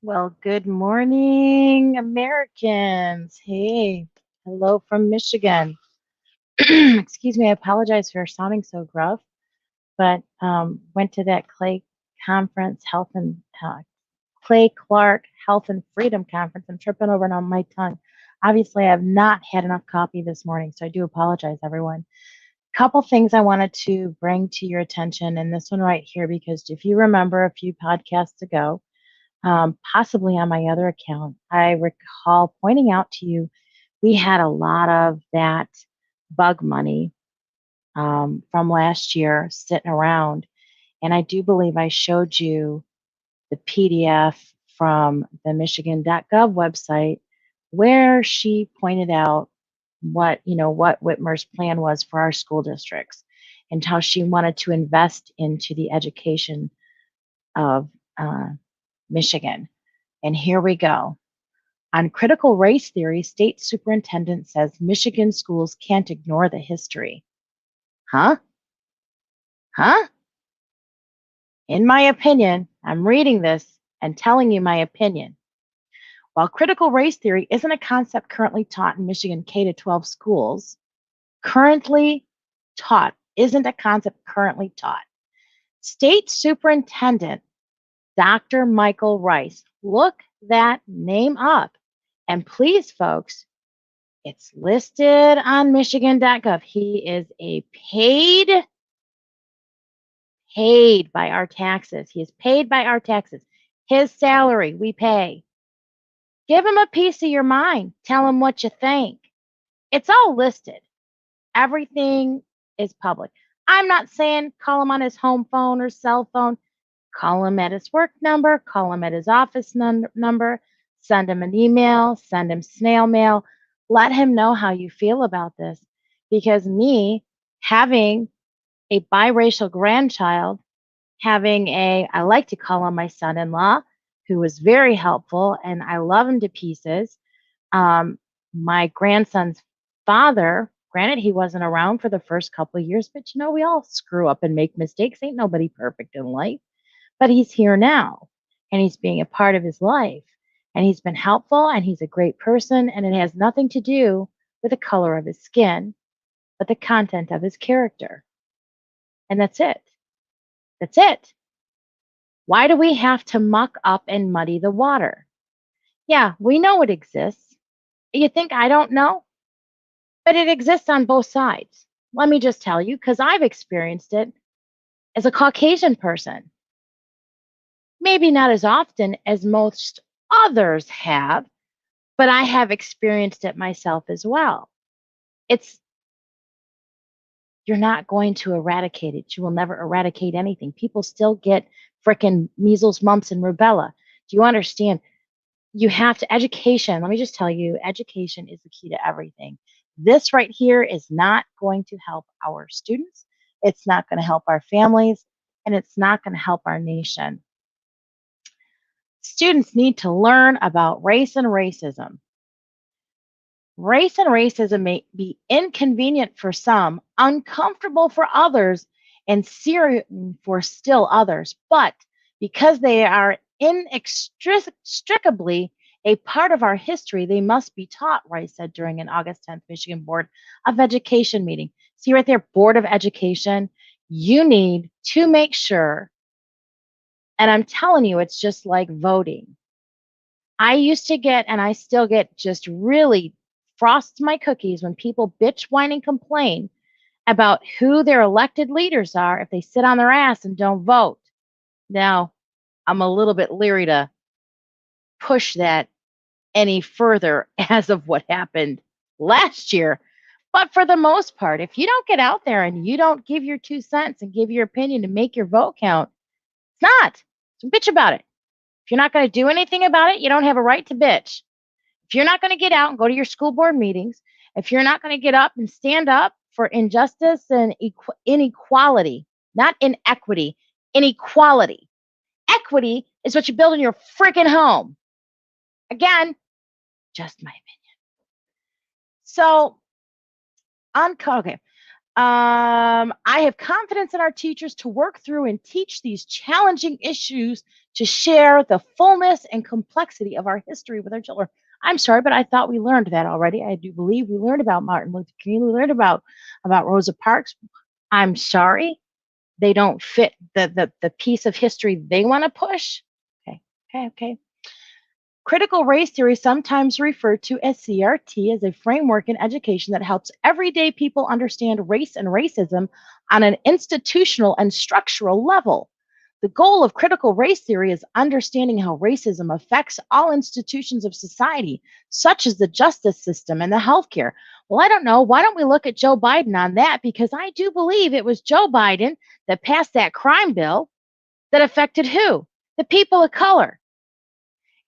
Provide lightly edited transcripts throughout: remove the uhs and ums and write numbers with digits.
Well, good morning, Americans. Hey, hello from Michigan. Excuse me, I apologize for sounding so gruff, but went to that Clay Clark Health and Freedom Conference. I'm tripping over on my tongue. Obviously, I have not had enough coffee this morning, so I do apologize, everyone. Couple things I wanted to bring to your attention, and this one right here, because if you remember a few podcasts ago, possibly on my other account, I recall pointing out to you we had a lot of that bug money from last year sitting around. And I do believe I showed you the PDF from the Michigan.gov website where she pointed out what Whitmer's plan was for our school districts and how she wanted to invest into the education of Michigan. And here we go. On critical race theory, state superintendent says Michigan schools can't ignore the history. Huh? Huh? In my opinion, I'm reading this and telling you my opinion. While critical race theory isn't a concept currently taught in Michigan K to 12 schools, isn't a concept currently taught. State Superintendent Dr. Michael Rice, look that name up. And please, folks, it's listed on Michigan.gov. He is a paid by our taxes. He is paid by our taxes. His salary we pay. Give him a piece of your mind. Tell him what you think. It's all listed. Everything is public. I'm not saying call him on his home phone or cell phone. Call him at his work number. Call him at his office number. Send him an email. Send him snail mail. Let him know how you feel about this. Because me having a biracial grandchild, I like to call him my son-in-law, who was very helpful, and I love him to pieces. My grandson's father, granted, he wasn't around for the first couple of years, but we all screw up and make mistakes. Ain't nobody perfect in life, but he's here now, and he's being a part of his life, and he's been helpful, and he's a great person, and it has nothing to do with the color of his skin, but the content of his character. And that's it. That's it. Why do we have to muck up and muddy the water? Yeah, we know it exists. You think I don't know? But it exists on both sides. Let me just tell you, because I've experienced it as a Caucasian person. Maybe not as often as most others have, but I have experienced it myself as well. You're not going to eradicate it. You will never eradicate anything. People still get frickin' measles, mumps, and rubella. Do you understand? You have to education. Let me just tell you, education is the key to everything. This right here is not going to help our students. It's not going to help our families, and it's not going to help our nation. Students need to learn about race and racism. Race and racism may be inconvenient for some, uncomfortable for others, and serious for still others, but because they are inextricably a part of our history, they must be taught, Rice said during an August 10th Michigan Board of Education meeting. See right there, Board of Education. You need to make sure, and I'm telling you, it's just like voting. I used to get, and I still get, just really frosts my cookies when people bitch, whine, and complain about who their elected leaders are if they sit on their ass and don't vote. Now, I'm a little bit leery to push that any further as of what happened last year. But for the most part, if you don't get out there and you don't give your 2 cents and give your opinion and make your vote count, it's not. So bitch about it. If you're not going to do anything about it, you don't have a right to bitch. If you're not going to get out and go to your school board meetings, if you're not going to get up and stand up for injustice and inequality, not inequity, inequality. Equity is what you build in your freaking home. Again, just my opinion. So, okay. I have confidence in our teachers to work through and teach these challenging issues to share the fullness and complexity of our history with our children. I'm sorry, but I thought we learned that already. I do believe we learned about Martin Luther King. We learned about Rosa Parks. I'm sorry, they don't fit the piece of history they want to push. Okay. Critical race theory, sometimes referred to as CRT, is a framework in education that helps everyday people understand race and racism on an institutional and structural level. The goal of critical race theory is understanding how racism affects all institutions of society, such as the justice system and the healthcare. Well, I don't know. Why don't we look at Joe Biden on that? Because I do believe it was Joe Biden that passed that crime bill that affected who? The people of color.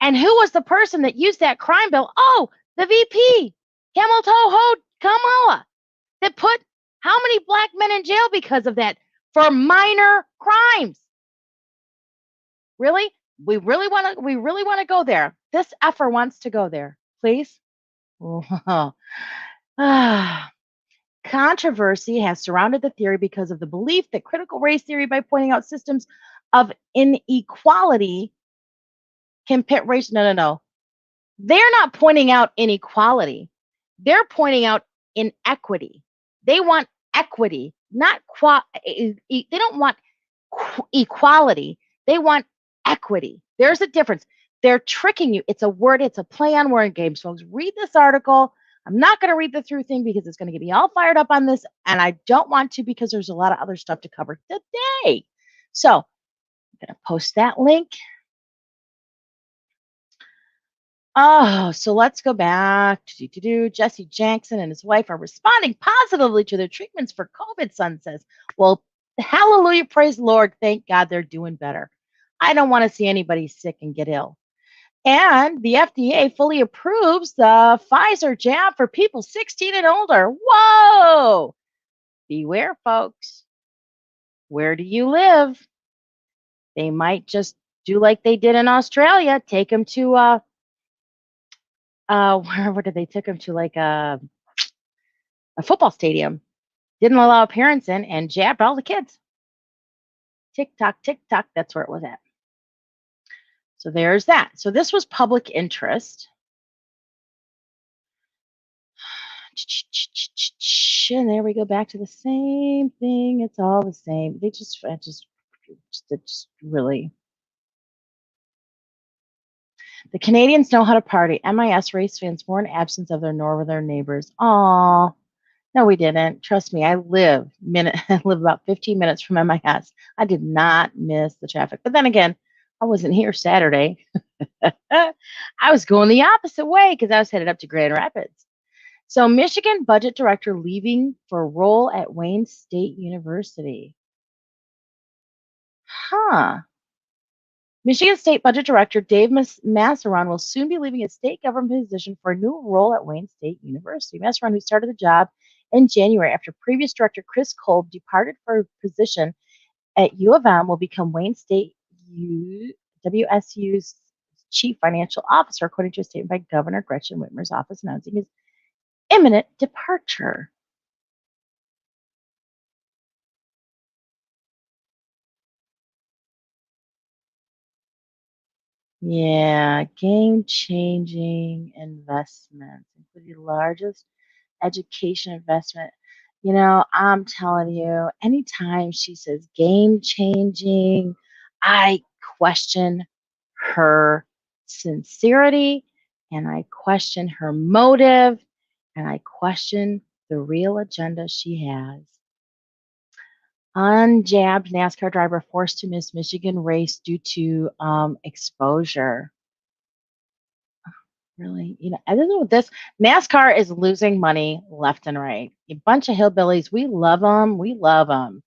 And who was the person that used that crime bill? Oh, the VP, Kamala, that put how many black men in jail because of that for minor crimes? Really? We really want to go there. This effer wants to go there. Please. Controversy has surrounded the theory because of the belief that critical race theory, by pointing out systems of inequality, can pit race. No. They're not pointing out inequality. They're pointing out inequity. They want equity, not they don't want equality. They want equity. There's a difference. They're tricking you. It's a word. It's a play on word games, folks. Read this article. I'm not going to read the through thing because it's going to get me all fired up on this, and I don't want to because there's a lot of other stuff to cover today. So I'm going to post that link. Oh, so let's go back to Jesse Jackson and his wife are responding positively to their treatments for COVID, Sun says. Well, hallelujah, praise the Lord. Thank God they're doing better. I don't want to see anybody sick and get ill. And the FDA fully approves the Pfizer jab for people 16 and older. Whoa! Beware, folks. Where do you live? They might just do like they did in Australia, take them to where did they take him to? Like a football stadium. Didn't allow parents in and jabbed all the kids. Tick tock, that's where it was at. So there's that. So this was public interest. And there we go back to the same thing. It's all the same. They just really. The Canadians know how to party. MIS race fans mourn absence of their northern neighbors. Aw. No, we didn't. Trust me, I live about 15 minutes from MIS. I did not miss the traffic. But then again, I wasn't here Saturday. I was going the opposite way because I was headed up to Grand Rapids. So Michigan budget director leaving for role at Wayne State University. Michigan State Budget Director Dave Massaron will soon be leaving his state government position for a new role at Wayne State University. Massaron, who started the job in January after previous director Chris Kolb departed for a position at U of M, will become Wayne State WSU's chief financial officer, according to a statement by Governor Gretchen Whitmer's office announcing his imminent departure. Yeah, game-changing investments, including the largest education investment. You know, I'm telling you, anytime she says game-changing, I question her sincerity, and I question her motive, and I question the real agenda she has. Unjabbed NASCAR driver forced to miss Michigan race due to exposure. Really, you know, I don't know what this NASCAR is losing money left and right. A bunch of hillbillies, we love them,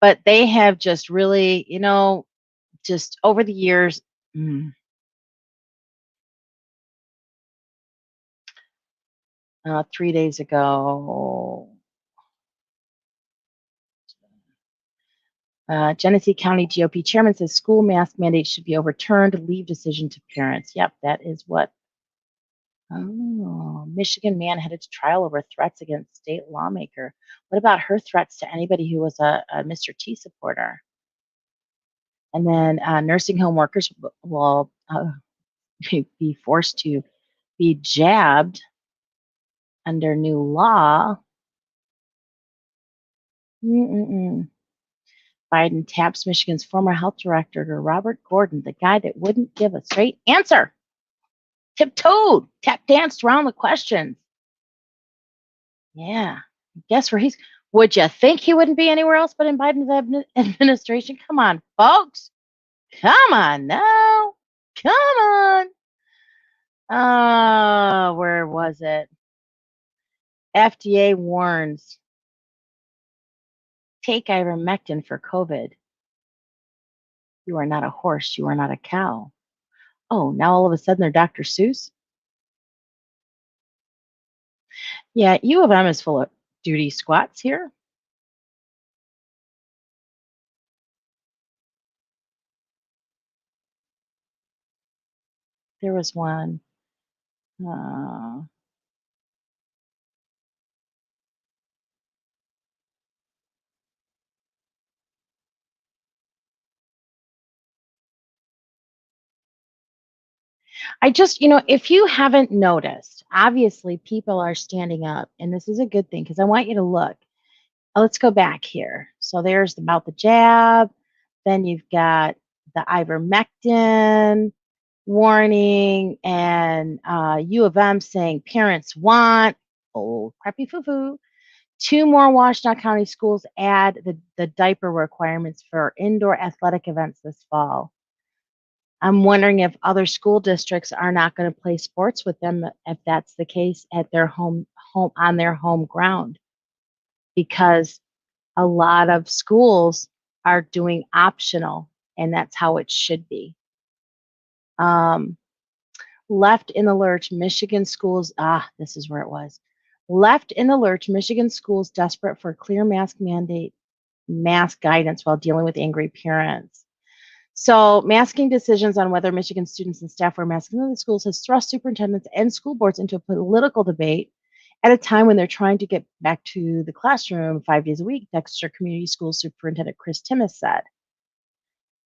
but they have just really, you know, just over the years. 3 days ago. Genesee County GOP chairman says school mask mandate should be overturned. Leave decision to parents. Yep, that is what. Oh, Michigan man headed to trial over threats against state lawmaker. What about her threats to anybody who was a Mr. T supporter? And then nursing home workers will be forced to be jabbed under new law. Biden taps Michigan's former health director, Robert Gordon, the guy that wouldn't give a straight answer. Tiptoed, tap danced around the questions. Yeah, guess where he's. Would you think he wouldn't be anywhere else but in Biden's administration? Come on, folks. Come on now. Come on. Where was it? FDA warns. Take ivermectin for COVID. You are not a horse. You are not a cow. Oh, now all of a sudden they're Dr. Seuss? Yeah, U of M is full of duty squats here. There was one. I just, if you haven't noticed, obviously people are standing up, and this is a good thing because I want you to look. Let's go back here. So there's about the jab. Then you've got the ivermectin warning, and U of M saying parents want, crappy foo-foo. 2 more Washtenaw County schools add the diaper requirements for indoor athletic events this fall. I'm wondering if other school districts are not going to play sports with them if that's the case at their home on their home ground, because a lot of schools are doing optional, and that's how it should be. Left in the lurch, Michigan schools. This is where it was. Left in the lurch, Michigan schools desperate for clear mask guidance while dealing with angry parents. So masking decisions on whether Michigan students and staff wear masks in the schools has thrust superintendents and school boards into a political debate at a time when they're trying to get back to the classroom 5 days a week, Dexter Community School Superintendent Chris Timmis said.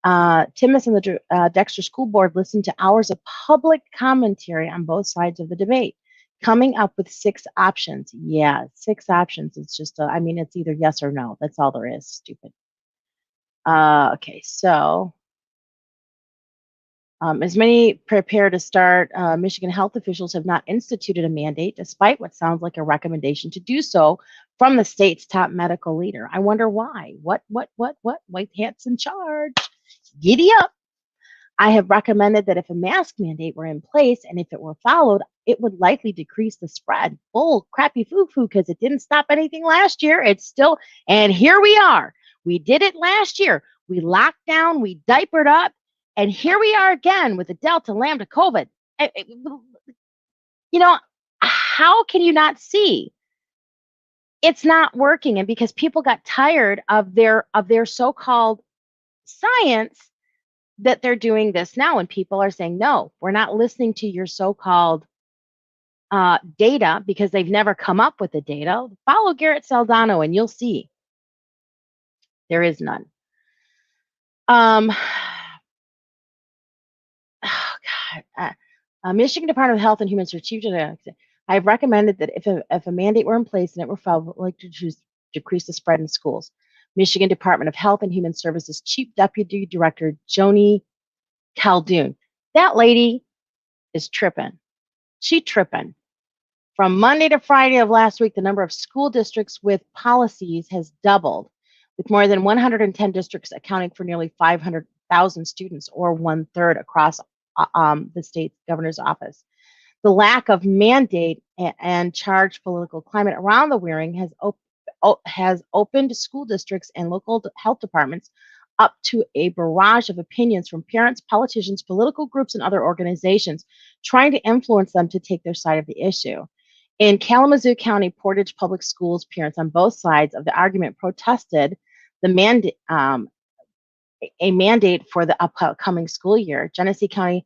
Timmis and the Dexter School Board listened to hours of public commentary on both sides of the debate, coming up with 6 options. Yeah, 6 options. It's just, it's either yes or no. That's all there is. Stupid. Okay, so as many prepare to start, Michigan health officials have not instituted a mandate, despite what sounds like a recommendation to do so from the state's top medical leader. I wonder why. What? White hat's in charge. Giddy up. I have recommended that if a mask mandate were in place and if it were followed, it would likely decrease the spread. Bull crappy foo-foo, because it didn't stop anything last year. It's still, and here we are. We did it last year. We locked down, we diapered up, and here we are again with the Delta, Lambda, COVID. How can you not see? It's not working, and because people got tired of their so-called science, that they're doing this now, and people are saying, no, we're not listening to your so-called data, because they've never come up with the data. Follow Garrett Saldano and you'll see there is none. Michigan Department of Health and Human Services. I have recommended that if a mandate were in place and it were followed, would like to decrease the spread in schools. Michigan Department of Health and Human Services Chief Deputy Director Joni Caldoun. That lady is tripping. She tripping. From Monday to Friday of last week, the number of school districts with policies has doubled, with more than 110 districts accounting for nearly 500,000 students, or 1/3 across the state's governor's office. The lack of mandate and charged political climate around the wearing has opened school districts and local health departments up to a barrage of opinions from parents, politicians, political groups, and other organizations trying to influence them to take their side of the issue. In Kalamazoo County, Portage Public Schools, parents on both sides of the argument protested the a mandate for the upcoming school year. Genesee County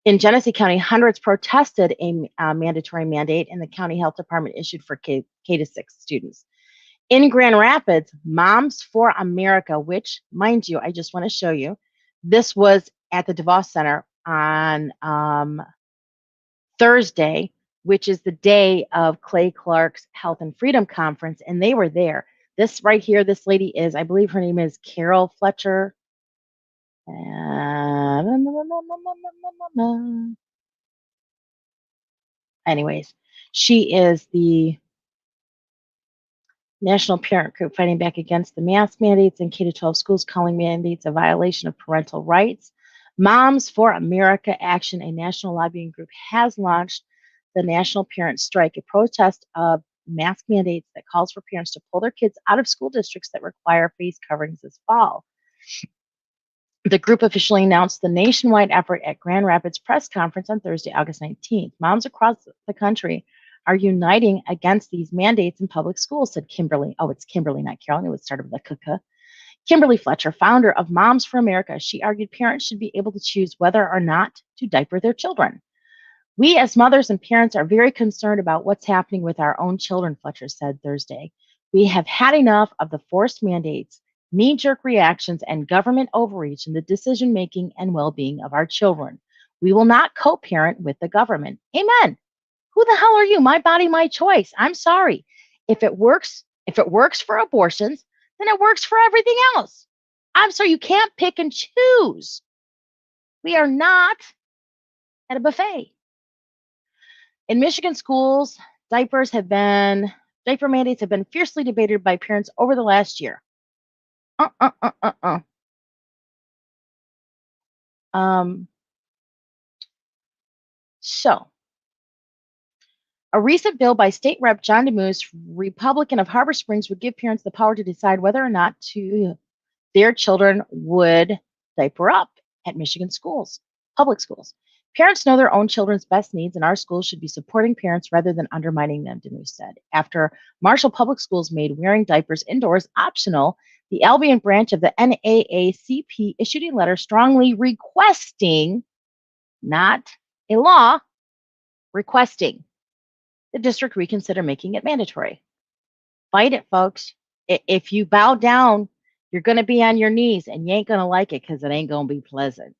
In Genesee County, hundreds protested a mandatory mandate and the county health department issued for K to 6 students. In Grand Rapids, Moms for America, which, mind you, I just want to show you, this was at the DeVos Center on Thursday, which is the day of Clay Clark's Health and Freedom Conference, and they were there. This right here, this lady is, I believe her name is Carol Fletcher. Anyways, she is the National Parent Group fighting back against the mask mandates in K-12 schools, calling mandates a violation of parental rights. Moms for America Action, a national lobbying group, has launched the National Parent Strike, a protest of mask mandates that calls for parents to pull their kids out of school districts that require face coverings this fall. The group officially announced the nationwide effort at Grand Rapids press conference on Thursday, August 19th. Moms across the country are uniting against these mandates in public schools, said Kimberly. Oh, it's Kimberly, not Carolyn. It was started with a KK. Kimberly Fletcher, founder of Moms for America, she argued parents should be able to choose whether or not to diaper their children. We as mothers and parents are very concerned about what's happening with our own children, Fletcher said Thursday. We have had enough of the forced mandates, knee-jerk reactions, and government overreach in the decision-making and well-being of our children. We will not co-parent with the government. Amen. Who the hell are you? My body, my choice. I'm sorry. If it works for abortions, then it works for everything else. I'm sorry, you can't pick and choose. We are not at a buffet. In Michigan schools, diaper mandates have been fiercely debated by parents over the last year. So, a recent bill by State Rep John DeMoose, Republican of Harbor Springs, would give parents the power to decide whether or not their children would diaper up at Michigan schools, public schools. Parents know their own children's best needs, and our schools should be supporting parents rather than undermining them, DeMoose said. After Marshall Public Schools made wearing diapers indoors optional, the Albion branch of the NAACP issued a letter strongly requesting, not a law, requesting the district reconsider making it mandatory. Fight it, folks. If you bow down, you're going to be on your knees, and you ain't going to like it because it ain't going to be pleasant.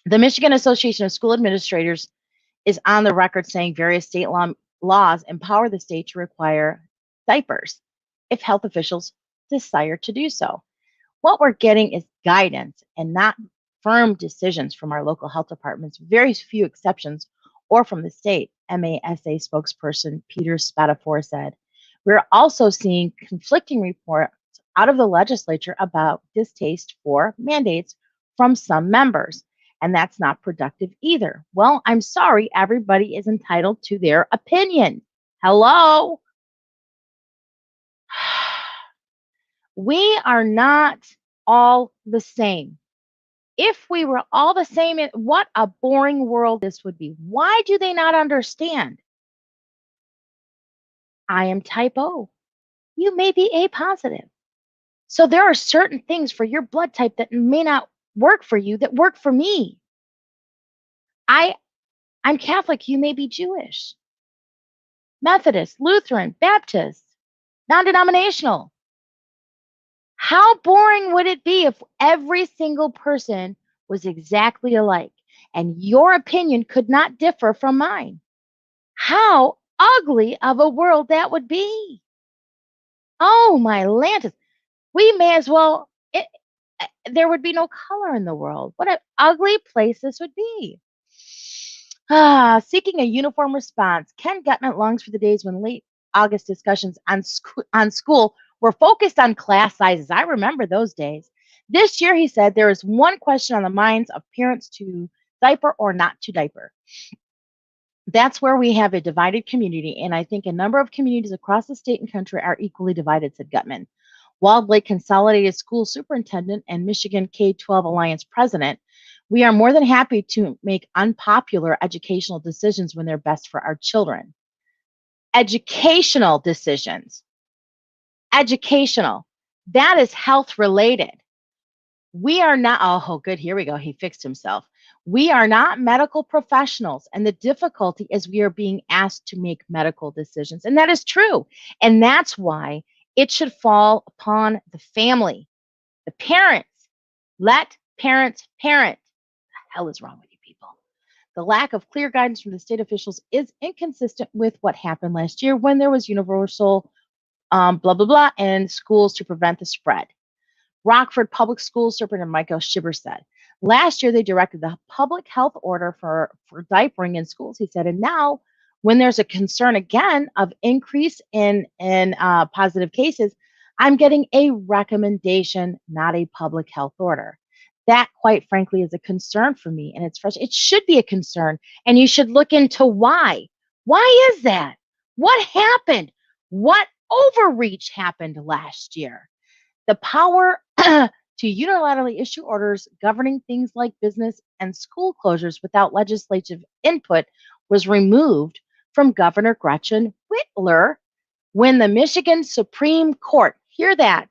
The Michigan Association of School Administrators is on the record saying various state laws empower the state to require diapers if health officials desire to do so. What we're getting is guidance and not firm decisions from our local health departments, very few exceptions, or from the state, MASA spokesperson Peter Spatafor said. We're also seeing conflicting reports out of the legislature about distaste for mandates from some members, and that's not productive either. Well, I'm sorry, everybody is entitled to their opinion. Hello? We are not all the same. If we were all the same, what a boring world this would be. Why do they not understand? I am type O. You may be A positive. So there are certain things for your blood type that may not work for you that work for me. I'm Catholic. You may be Jewish, Methodist, Lutheran, Baptist, non-denominational. How boring would it be if every single person was exactly alike and your opinion could not differ from mine? How ugly of a world that would be. Oh, my Lantis. We may as well, there would be no color in the world. What an ugly place this would be. Seeking a uniform response. Ken Gutman longs for the days when late August discussions on school were focused on class sizes. I remember those days. This year, he said, there is one question on the minds of parents: to diaper or not to diaper. That's where we have a divided community, and I think a number of communities across the state and country are equally divided, said Gutman. Walled Lake Consolidated School Superintendent and Michigan K-12 Alliance President, we are more than happy to make unpopular educational decisions when they're best for our children. Educational decisions. Educational. That is health related. We are not, oh, good, here we go. He fixed himself. We are not medical professionals. And the difficulty is we are being asked to make medical decisions. And that is true. And that's why it should fall upon the family, the parents. Let parents parent. The hell is wrong with you people? The lack of clear guidance from the state officials is inconsistent with what happened last year when there was universal blah, blah, blah, and schools to prevent the spread. Rockford Public Schools Superintendent Michael Shibber said, last year they directed the public health order for diapering in schools, he said, and now when there's a concern again of increase in positive cases, I'm getting a recommendation, not a public health order. That, quite frankly, is a concern for me, and it's frustrating. It should be a concern, and you should look into why. Why is that? What happened? What overreach happened last year? The power to unilaterally issue orders governing things like business and school closures without legislative input was removed from Governor Gretchen Whitler when the Michigan Supreme Court, hear that,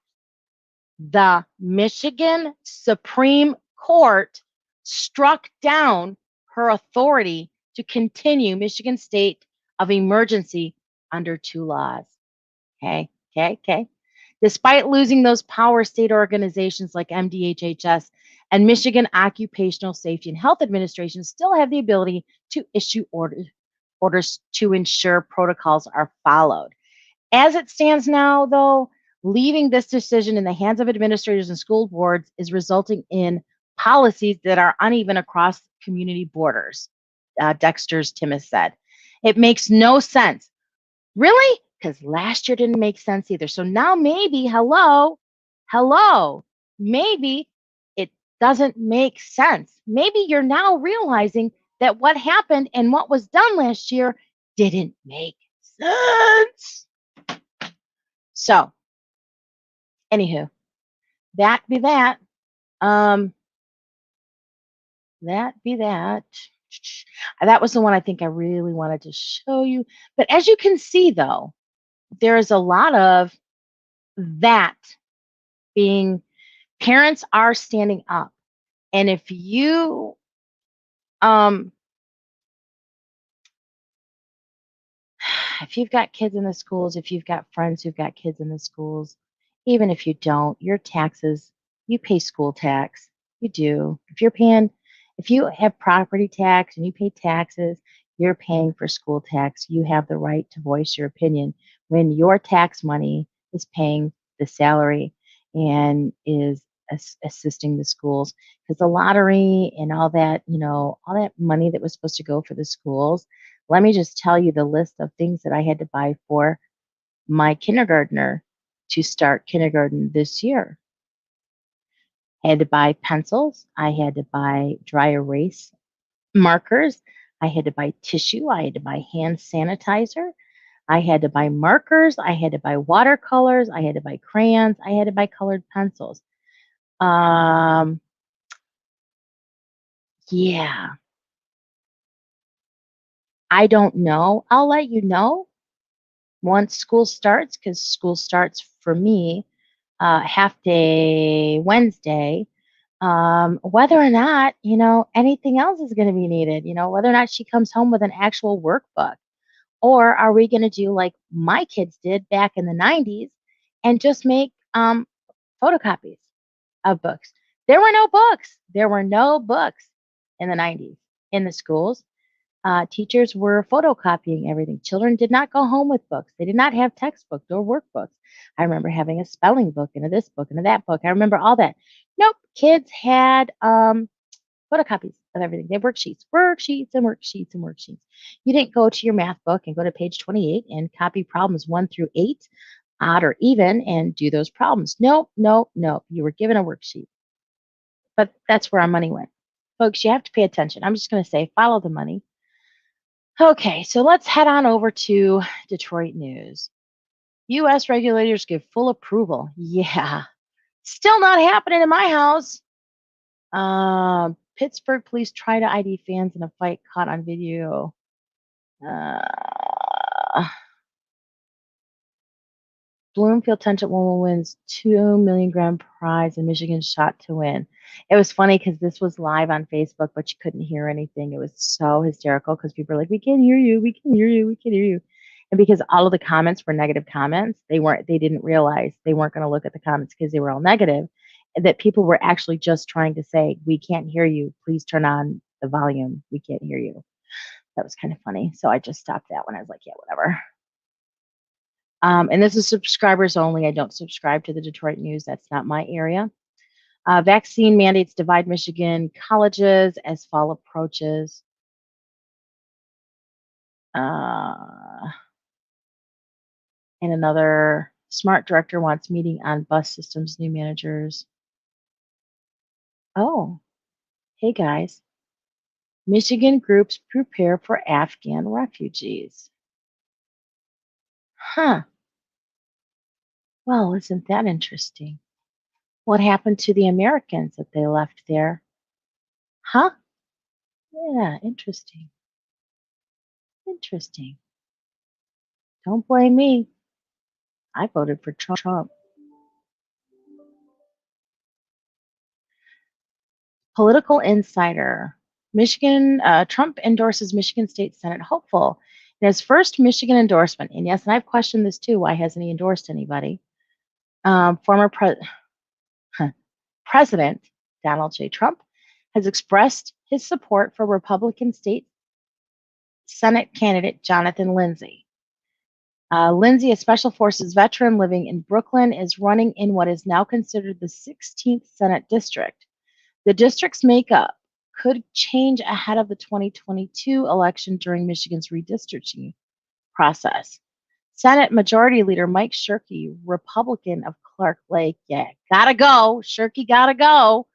the Michigan Supreme Court struck down her authority to continue Michigan state of emergency under 2 laws. Okay. Despite losing those power, state organizations like MDHHS and Michigan Occupational Safety and Health Administration still have the ability to issue orders to ensure protocols are followed. As it stands now, though, leaving this decision in the hands of administrators and school boards is resulting in policies that are uneven across community borders, Dexter's Timmis said. It makes no sense. Really? Because last year didn't make sense either. So now maybe, hello, maybe it doesn't make sense. Maybe you're now realizing that what happened and what was done last year didn't make sense. So, anywho, that be that. That be that. That was the one I think I really wanted to show you. But as you can see, though, there is a lot of that being, parents are standing up. And if you if you've got kids in the schools, if you've got friends who've got kids in the schools, even if you don't, your taxes, you pay school tax. You do. If you have property tax and you pay taxes, you're paying for school tax. You have the right to voice your opinion when your tax money is paying the salary and is assisting the schools. Because the lottery and all that, all that money that was supposed to go for the schools, let me just tell you the list of things that I had to buy for my kindergartner to start kindergarten this year. I had to buy pencils. I had to buy dry erase markers. I had to buy tissue. I had to buy hand sanitizer. I had to buy markers. I had to buy watercolors. I had to buy crayons. I had to buy colored pencils. Yeah. I don't know. I'll let you know once school starts, because school starts for me half day Wednesday. Whether or not, anything else is going to be needed, whether or not she comes home with an actual workbook, or are we going to do like my kids did back in the 90s and just make photocopies of books. There were no books. There were no books in the 90s in the schools. Teachers were photocopying everything. Children did not go home with books. They did not have textbooks or workbooks. I remember having a spelling book and a this book and a that book. I remember all that. Nope. Kids had photocopies of everything. They had worksheets and worksheets and worksheets. You didn't go to your math book and go to page 28 and copy problems 1 through 8, odd or even, and do those problems. Nope. You were given a worksheet. But that's where our money went. Folks, you have to pay attention. I'm just going to say, follow the money. Okay, so let's head on over to Detroit news. U.S. regulators give full approval. Yeah, still not happening in my house. Pittsburgh police try to ID fans in a fight caught on video. Bloomfield Township woman wins $2 million grand prize in Michigan shot to win. It was funny because this was live on Facebook, but you couldn't hear anything. It was so hysterical because people were like, "We can hear you, we can hear you, we can hear you," and because all of the comments were negative comments, they didn't realize they weren't going to look at the comments because they were all negative, and that people were actually just trying to say, "We can't hear you. Please turn on the volume. We can't hear you." That was kind of funny. So I just stopped that one. I was like, yeah, whatever. And this is subscribers only. I don't subscribe to the Detroit News. That's not my area. Vaccine mandates divide Michigan colleges as fall approaches. And another smart director wants meeting on bus systems, new managers. Oh, hey guys. Michigan groups prepare for Afghan refugees. Huh. Well, isn't that interesting? What happened to the Americans that they left there? Huh? Yeah, interesting. Interesting. Don't blame me. I voted for Trump. Political insider. Trump endorses Michigan State Senate hopeful in his first Michigan endorsement. And yes, and I've questioned this too. Why hasn't he endorsed anybody? Former President Donald J. Trump has expressed his support for Republican State Senate candidate Jonathan Lindsey. Lindsey, a Special Forces veteran living in Brooklyn, is running in what is now considered the 16th Senate District. The district's makeup could change ahead of the 2022 election during Michigan's redistricting process. Senate Majority Leader Mike Shirkey, Republican of Clark Lake, gotta go, Shirkey gotta go,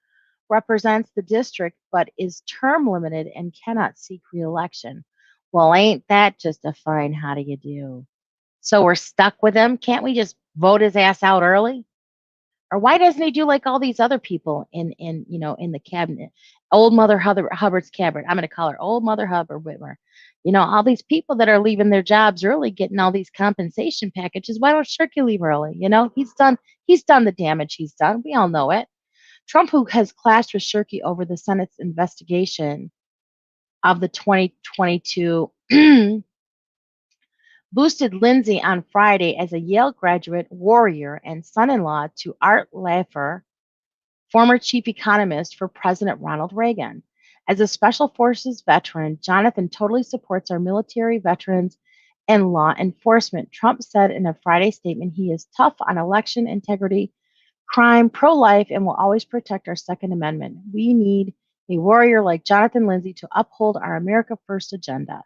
represents the district but is term limited and cannot seek re-election. Well, ain't that just a fine how do you do? So we're stuck with him. Can't we just vote his ass out early? Or why doesn't he do like all these other people in the cabinet? Old Mother Hubbard's cabinet. I'm going to call her Old Mother Hubbard Whitmer. All these people that are leaving their jobs early, getting all these compensation packages. Why don't Shirkey leave early? He's done the damage he's done. We all know it. Trump, who has clashed with Shirkey over the Senate's investigation of the 2022 boosted Lindsey on Friday as a Yale graduate, warrior, and son-in-law to Art Laffer, former chief economist for President Ronald Reagan. As a Special Forces veteran, Jonathan totally supports our military, veterans, and law enforcement. Trump said in a Friday statement he is tough on election integrity, crime, pro-life, and will always protect our Second Amendment. We need a warrior like Jonathan Lindsey to uphold our America First agenda.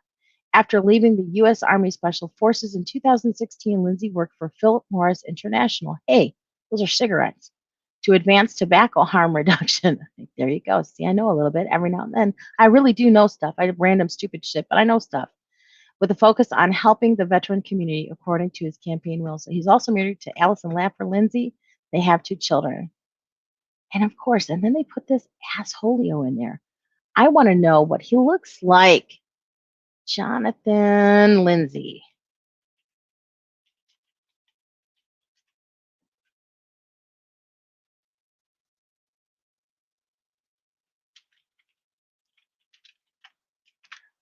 After leaving the U.S. Army Special Forces in 2016, Lindsey worked for Philip Morris International. Hey, those are cigarettes. To advance tobacco harm reduction. There you go. See, I know a little bit every now and then. I really do know stuff. I have random stupid shit, but I know stuff. With a focus on helping the veteran community, according to his campaign wheels. He's also married to Allison Laffer Lindsey. They have 2 children. And of course, and then they put this assholio in there. I want to know what he looks like. Jonathan Lindsey.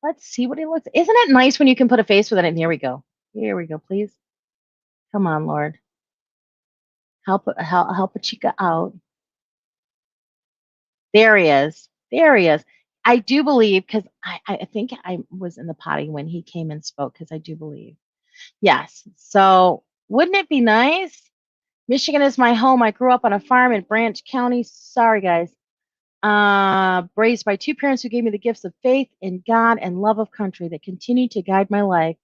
Let's see what he looks. Isn't it nice when you can put a face with it? And here we go. Here we go, please. Come on, Lord. Help a chica out. There he is. There he is. I do believe, because I think I was in the potty when he came and spoke, because I do believe. Yes. So wouldn't it be nice? Michigan is my home. I grew up on a farm in Branch County. Sorry, guys. Raised by 2 parents who gave me the gifts of faith in God and love of country that continue to guide my life.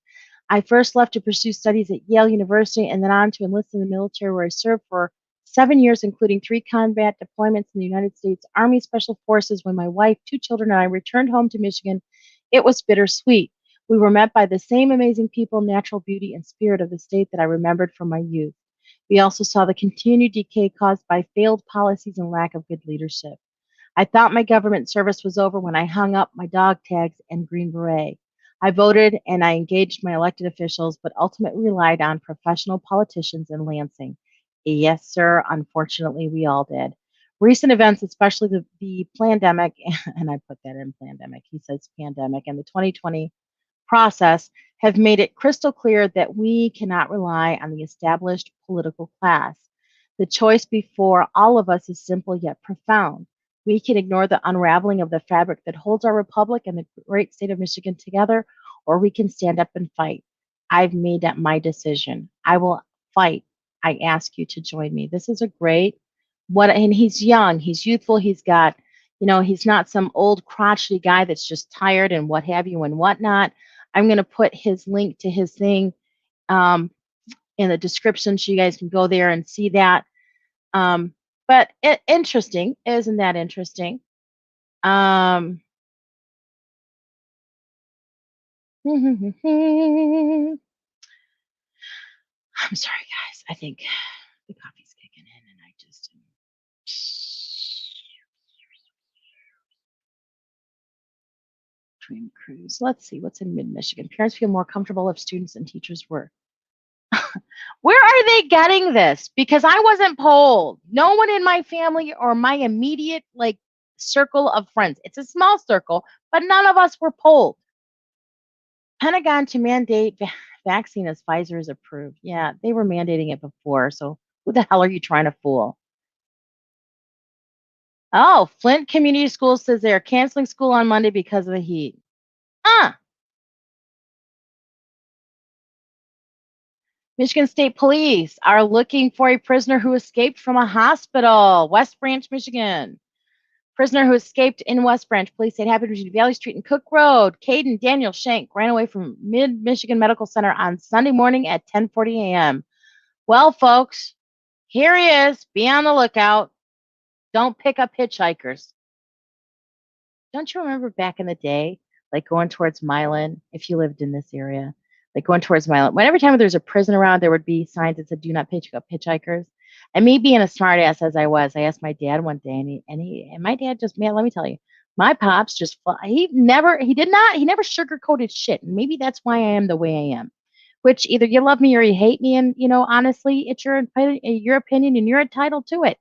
I first left to pursue studies at Yale University and then on to enlist in the military, where I served for 7 years, including 3 combat deployments in the United States Army Special Forces. When my wife, 2 children, and I returned home to Michigan, it was bittersweet. We were met by the same amazing people, natural beauty, and spirit of the state that I remembered from my youth. We also saw the continued decay caused by failed policies and lack of good leadership. I thought my government service was over when I hung up my dog tags and Green Beret. I voted and I engaged my elected officials, but ultimately relied on professional politicians in Lansing. Yes, sir. Unfortunately, we all did. Recent events, especially the pandemic, and I put that in pandemic, he says pandemic, and the 2020 process have made it crystal clear that we cannot rely on the established political class. The choice before all of us is simple yet profound. We can ignore the unraveling of the fabric that holds our republic and the great state of Michigan together, or we can stand up and fight. I've made that my decision. I will fight. I ask you to join me. This is a great and he's young, he's youthful, he's got, he's not some old crotchety guy that's just tired and what have you and whatnot. I'm going to put his link to his thing in the description so you guys can go there and see that. But interesting, isn't that interesting? I'm sorry, guys. I think the coffee's kicking in, and I just Dream Cruise. Let's see what's in mid-Michigan. Parents feel more comfortable if students and teachers were. Where are they getting this? Because I wasn't polled. No one in my family or my immediate circle of friends. It's a small circle, but none of us were polled. Pentagon to mandate vaccine as Pfizer is approved. Yeah, they were mandating it before. So who the hell are you trying to fool? Oh, Flint Community Schools says they are canceling school on Monday because of the heat. Michigan State Police are looking for a prisoner who escaped from a hospital. West Branch, Michigan. Prisoner who escaped in West Branch. Police say it happened between Valley Street and Cook Road. Caden Daniel Shank ran away from Mid-Michigan Medical Center on Sunday morning at 10:40 a.m. Well, folks, here he is. Be on the lookout. Don't pick up hitchhikers. Don't you remember back in the day, like going towards Milan, if you lived in this area, like going towards Milan, every time there was a prison around, there would be signs that said, do not pick up hitchhikers. And me being a smart ass as I was, I asked my dad one day, and my dad just, man, let me tell you, my pops just, he never sugarcoated shit. And maybe that's why I am the way I am, which either you love me or you hate me. And, honestly, it's your opinion and you're entitled to it.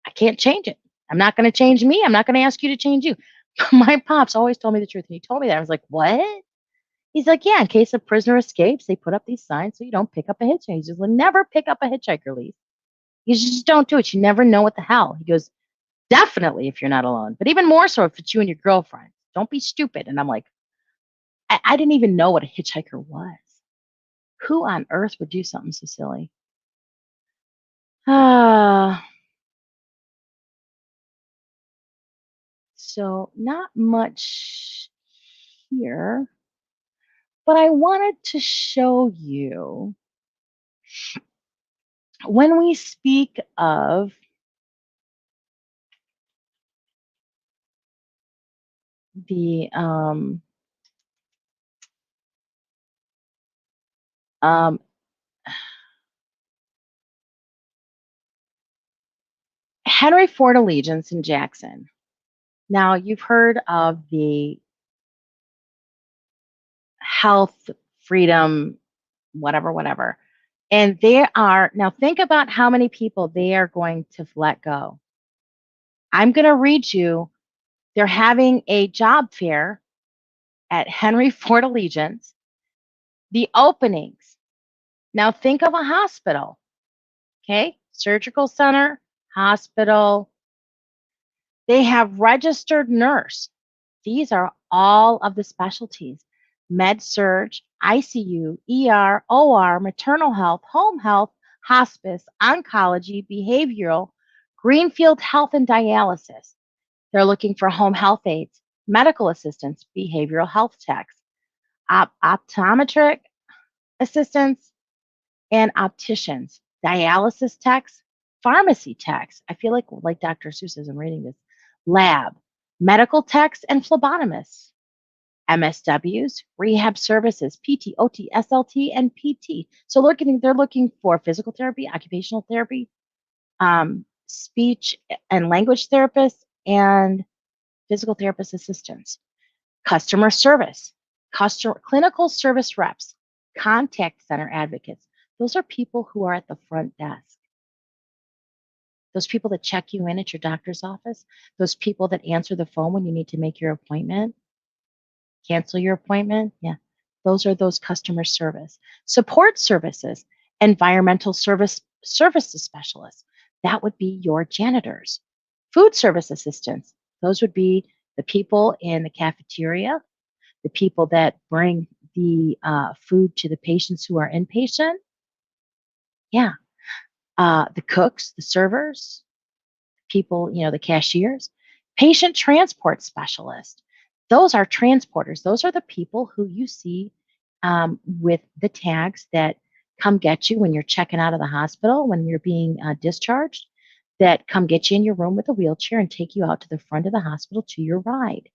I can't change it. I'm not going to change me. I'm not going to ask you to change you. My pops always told me the truth. And he told me that. I was like, what? He's like, yeah, in case a prisoner escapes, they put up these signs so you don't pick up a hitchhiker. He says, well, never pick up a hitchhiker, Leigh. You just don't do it. You never know what the hell. He goes, definitely if you're not alone. But even more so if it's you and your girlfriend. Don't be stupid. And I'm like, I didn't even know what a hitchhiker was. Who on earth would do something so silly? So not much here, but I wanted to show you when we speak of the Henry Ford Allegiance in Jackson. Now, you've heard of the health, freedom, whatever. And now think about how many people they are going to let go. I'm going to read you, they're having a job fair at Henry Ford Allegiance. The openings. Now think of a hospital, okay? Surgical center, hospital. They have registered nurse. These are all of the specialties. Med-surg, ICU, ER, OR, maternal health, home health, hospice, oncology, behavioral, Greenfield Health and Dialysis. They're looking for home health aides, medical assistants, behavioral health techs, optometric assistants, and opticians, dialysis techs, pharmacy techs. I feel like Dr. Seuss as I'm reading this. Lab, medical techs, and phlebotomists. MSWs, rehab services, PT, OT, SLT, and PT. So they're looking for physical therapy, occupational therapy, speech and language therapists, and physical therapist assistants. Customer service, clinical service reps, contact center advocates. Those are people who are at the front desk. Those people that check you in at your doctor's office, those people that answer the phone when you need to make your appointment, cancel your appointment. Yeah, those are those customer service. Support services, environmental services specialists. That would be your janitors. Food service assistants. Those would be the people in the cafeteria, the people that bring the food to the patients who are inpatient. Yeah. The cooks, the servers, people, the cashiers, patient transport specialist. Those are transporters. Those are the people who you see with the tags that come get you when you're checking out of the hospital, when you're being discharged, that come get you in your room with a wheelchair and take you out to the front of the hospital to your ride.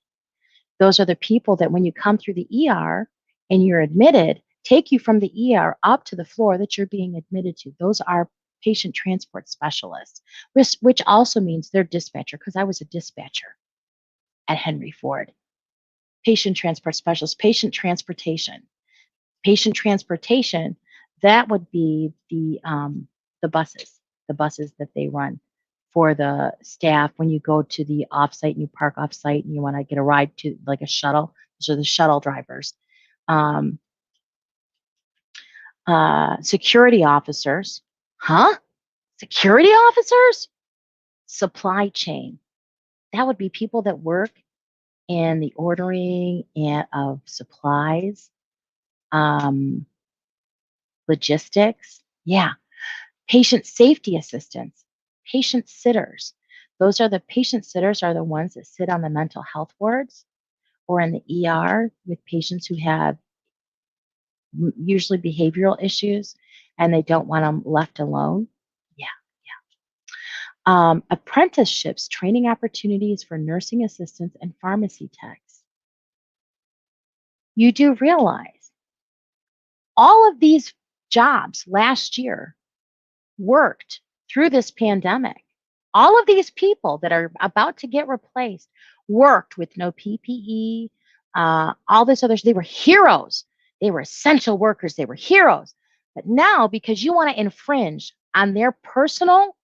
Those are the people that when you come through the ER and you're admitted, take you from the ER up to the floor that you're being admitted to. Those are patient transport specialists, which also means they're dispatcher, because I was a dispatcher at Henry Ford. Patient transport specialist, patient transportation. Patient transportation, that would be the buses that they run for the staff when you go to the offsite and you park offsite and you want to get a ride to like a shuttle. Those are the shuttle drivers. Security officers. Huh? Security officers? Supply chain. That would be people that work in the ordering of supplies, logistics. Yeah. Patient safety assistants, patient sitters. Those are the patient sitters are the ones that sit on the mental health wards or in the ER with patients who have usually behavioral issues and they don't want them left alone. Yeah. Apprenticeships, training opportunities for nursing assistants and pharmacy techs. You do realize all of these jobs last year worked through this pandemic. All of these people that are about to get replaced worked with no PPE, all this other, they were heroes. They were essential workers. They were heroes. But now, because you want to infringe on their personal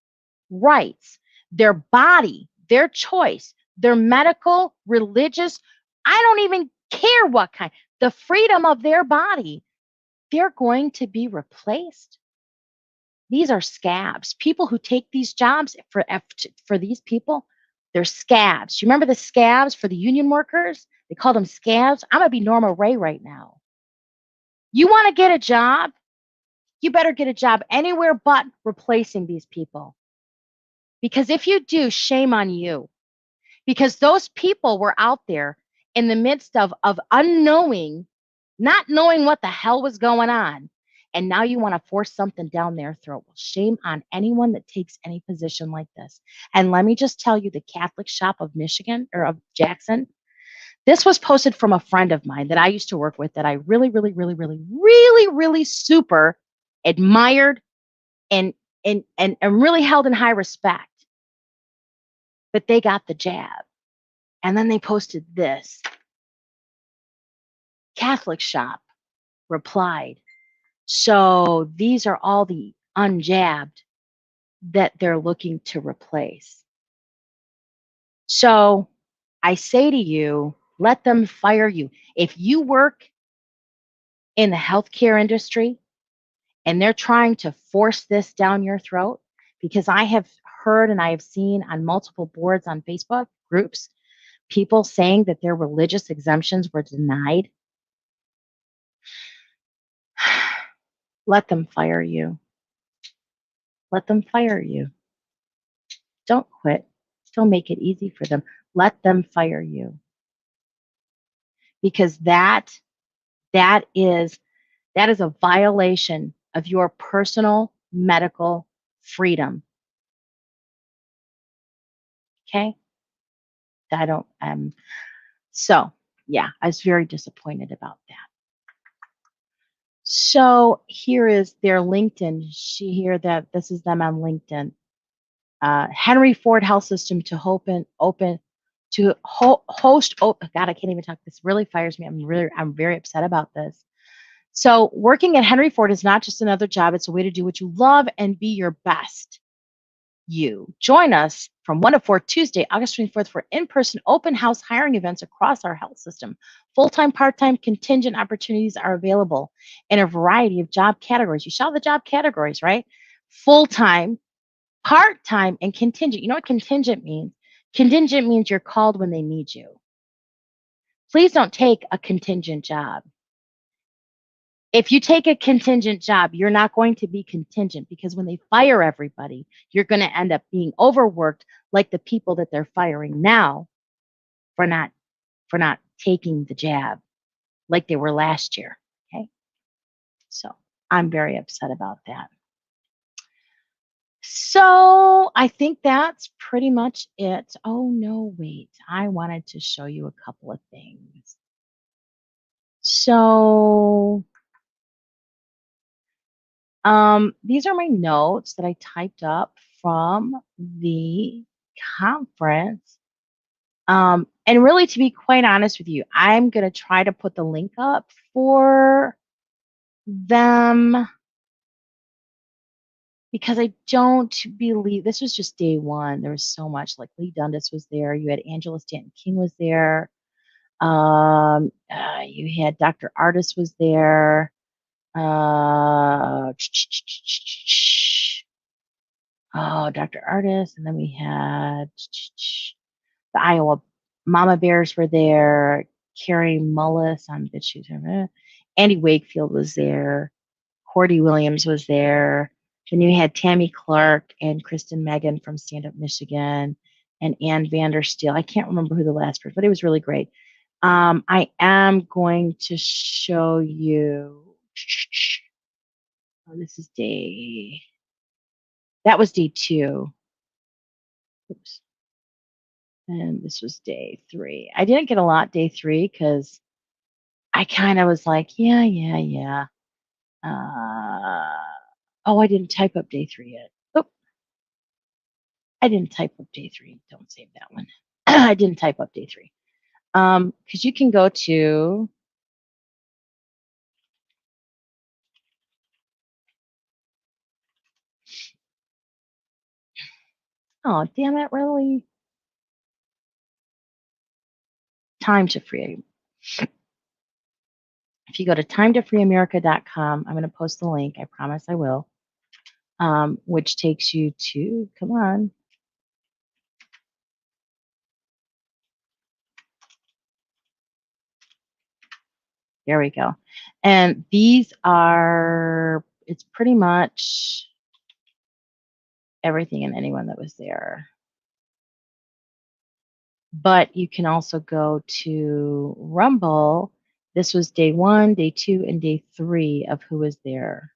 rights, their body, their choice, their medical, religious, I don't even care what kind, the freedom of their body, they're going to be replaced. These are scabs. People who take these jobs for these people, they're scabs. You remember the scabs for the union workers? They call them scabs. I'm going to be Norma Ray right now. You want to get a job? You better get a job anywhere but replacing these people. Because if you do, shame on you. Because those people were out there in the midst of unknowing, not knowing what the hell was going on. And now you want to force something down their throat. Well, shame on anyone that takes any position like this. And let me just tell you, the Catholic Shop of Michigan, or of Jackson, this was posted from a friend of mine that I used to work with that I really, really, really, really, really, really super admired and really held in high respect. But they got the jab. And then they posted this. Catholic Shop replied, so these are all the unjabbed that they're looking to replace. So I say to you, let them fire you. If you work in the healthcare industry and they're trying to force this down your throat, because I have heard and I have seen on multiple boards on Facebook groups, people saying that their religious exemptions were denied. Let them fire you. Let them fire you. Don't quit. Don't make it easy for them. Let them fire you. Because that is a violation of your personal medical freedom. Okay? So yeah, I was very disappointed about that. So here is their LinkedIn. This is them on LinkedIn. Henry Ford Health System to open to host. Oh God, I can't even talk. This really fires me. I'm very upset about this. So working at Henry Ford is not just another job. It's a way to do what you love and be your best you. Join us from 1 to 4 Tuesday, August 24th for in-person open house hiring events across our health system. Full-time, part-time, contingent opportunities are available in a variety of job categories. You saw the job categories, right? Full-time, part-time, and contingent. You know what contingent means? Contingent means you're called when they need you. Please don't take a contingent job. If you take a contingent job, you're not going to be contingent, because when they fire everybody, you're going to end up being overworked like the people that they're firing now for not taking the jab like they were last year. Okay. So I'm very upset about that. So I think that's pretty much it. Oh no, wait. I wanted to show you a couple of things. So these are my notes that I typed up from the conference. And really, to be quite honest with you, I'm going to try to put the link up for them, because I don't believe this was just day one. There was so much. Like Leigh Dundas was there. You had Angela Stanton King was there. You had Dr. Artis was there. Dr. Artis, and then we had the Iowa Mama Bears were there. Carrie Mullis on BitChute. Andy Wakefield was there. Cordie Williams was there. Then you had Tammy Clark and Kristen Meghan from Stand Up Michigan, and Ann Vandersteel. I can't remember who the last person, but it was really great. I am going to show you. Oh, this is that was day 2. Oops. And this was day 3. I didn't get a lot day 3 because I kind of was like, yeah. Oh, I didn't type up day 3 yet. Oh, I didn't type up day 3. Don't save that one. I didn't type up day 3. Because you can go to oh, damn it, really? Time to Free. If you go to timetofreeamerica.com, I'm going to post the link. I promise I will. Which takes you to, come on. There we go. And these are, it's pretty much everything and anyone that was there. But you can also go to Rumble. This was day 1, day 2, and day 3 of who was there.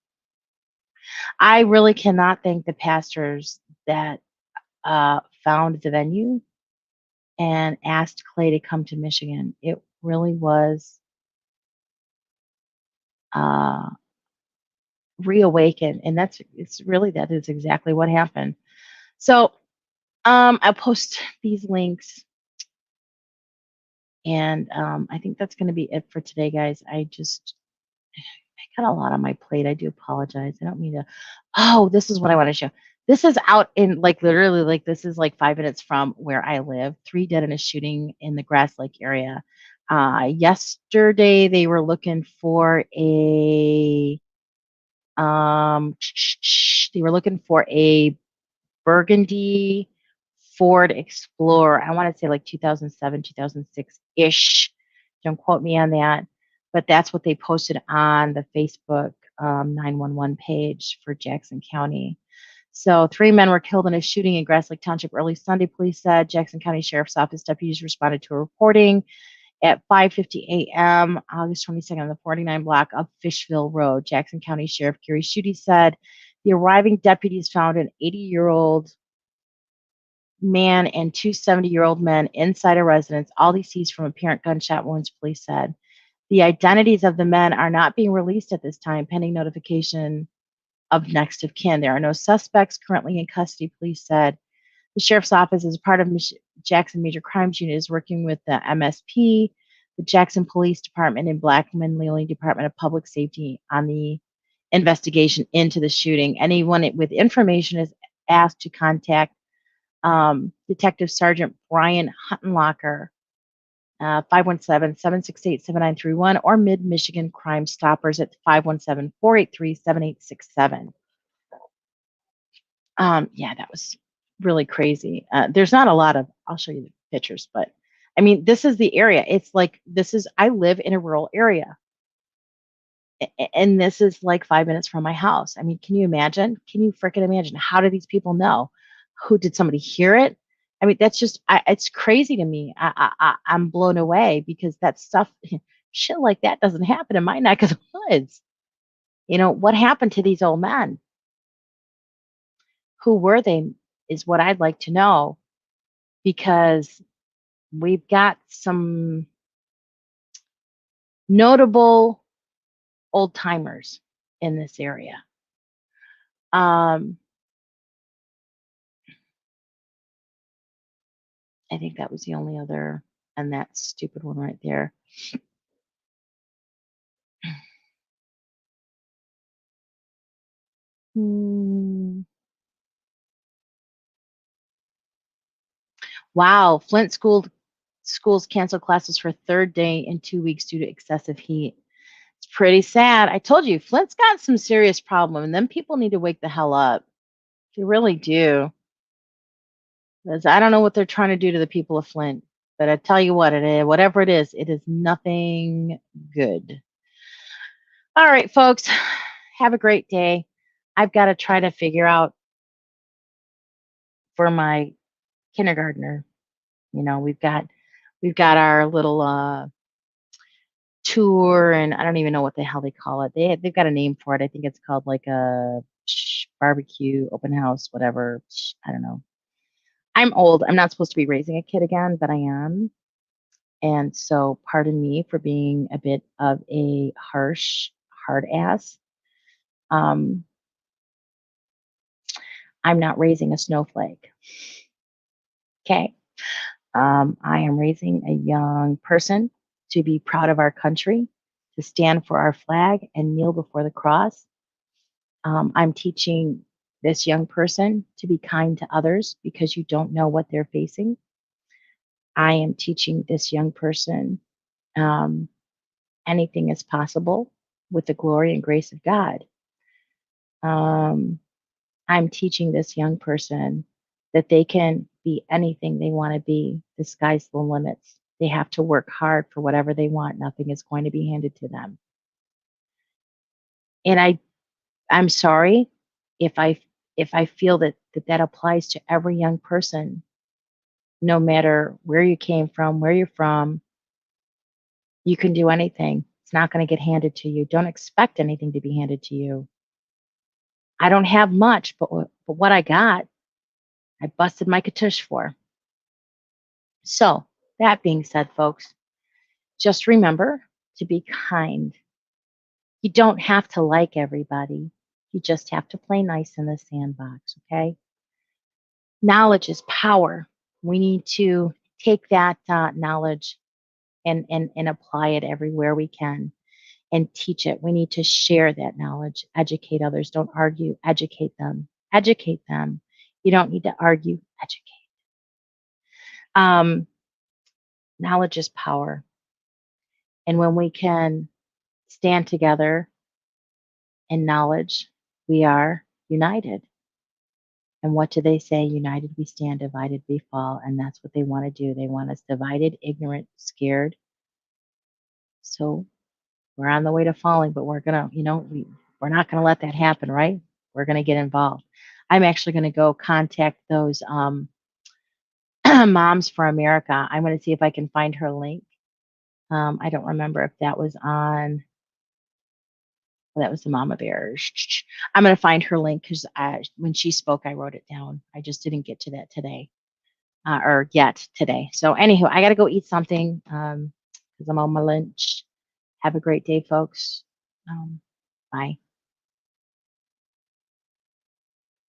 I really cannot thank the pastors that found the venue and asked Clay to come to Michigan. It really was reawakened, and that is exactly what happened. So I'll post these links, and I think that's going to be it for today, guys. I got a lot on my plate. I do apologize. I don't mean to. Oh, this is what I want to show. This is out in literally this is 5 minutes from where I live. 3 dead in a shooting in the Grassland area. Yesterday they were looking for a burgundy Ford Explorer. I want to say 2007, 2006-ish. Don't quote me on that. But that's what they posted on the Facebook 911 page for Jackson County. So 3 men were killed in a shooting in Grassland Township early Sunday, police said. Jackson County Sheriff's Office deputies responded to a reporting at 5:50 a.m. August 22nd on the 49 block of Fishville Road. Jackson County Sheriff Gary Schutte said the arriving deputies found an 80-year-old man and 2 70-year-old men inside a residence, all deceased from apparent gunshot wounds, police said. The identities of the men are not being released at this time, pending notification of next of kin. There are no suspects currently in custody, police said. The Sheriff's Office, as part of Jackson Major Crimes Unit, is working with the MSP, the Jackson Police Department, and Blackman-Leland Department of Public Safety on the investigation into the shooting. Anyone with information is asked to contact Detective Sergeant Brian Huttenlocker, 517-768-7931, or Mid-Michigan Crime Stoppers at 517-483-7867. Yeah, that was really crazy. There's not a lot of, I'll show you the pictures, but I mean, this is the area. It's like, I live in a rural area. And this is like 5 minutes from my house. I mean, can you imagine? Can you freaking imagine? How do these people know? Did somebody hear it? I mean, that's just, it's crazy to me. I'm blown away because that stuff, shit like that doesn't happen in my neck of the woods. You know, what happened to these old men? Who were they is what I'd like to know, because we've got some notable old timers in this area. I think that was the only other, and that stupid one right there. Wow, Flint schools cancel classes for third day in 2 weeks due to excessive heat. It's pretty sad. I told you, Flint's got some serious problem, and then people need to wake the hell up. They really do. Because I don't know what they're trying to do to the people of Flint, but I tell you what, whatever it is nothing good. All right, folks, have a great day. I've got to try to figure out for my kindergartner. You know, we've got our little tour, and I don't even know what the hell they call it. They've got a name for it. I think it's called like a barbecue, open house, whatever. I don't know. I'm old. I'm not supposed to be raising a kid again, but I am. And so pardon me for being a bit of a harsh, hard ass. I'm not raising a snowflake. Okay. I am raising a young person to be proud of our country, to stand for our flag and kneel before the cross. I'm teaching this young person to be kind to others because you don't know what they're facing. I am teaching this young person anything is possible with the glory and grace of God. I'm teaching this young person that they can be anything they want to be. The sky's the limits. They have to work hard for whatever they want. Nothing is going to be handed to them. And I'm sorry if I feel that applies to every young person, no matter where you came from, where you're from. You can do anything. It's not going to get handed to you. Don't expect anything to be handed to you. I don't have much, but what I got, I busted my katush for. So, that being said, folks, just remember to be kind. You don't have to like everybody. You just have to play nice in the sandbox, okay? Knowledge is power. We need to take that knowledge and apply it everywhere we can and teach it. We need to share that knowledge, educate others. Don't argue, educate them. Educate them. You don't need to argue, educate. Knowledge is power. And when we can stand together in knowledge, we are united. And what do they say? United we stand, divided we fall. And that's what they want to do. They want us divided, ignorant, scared. So we're on the way to falling, but we're going to, we're not going to let that happen, right? We're going to get involved. I'm actually going to go contact those Moms for America. I'm going to see if I can find her link. I don't remember if that was on, that was the Mama Bear. I'm going to find her link because when she spoke, I wrote it down. I just didn't get to that today or yet today. So anywho, I got to go eat something because I'm on my lunch. Have a great day, folks. Bye.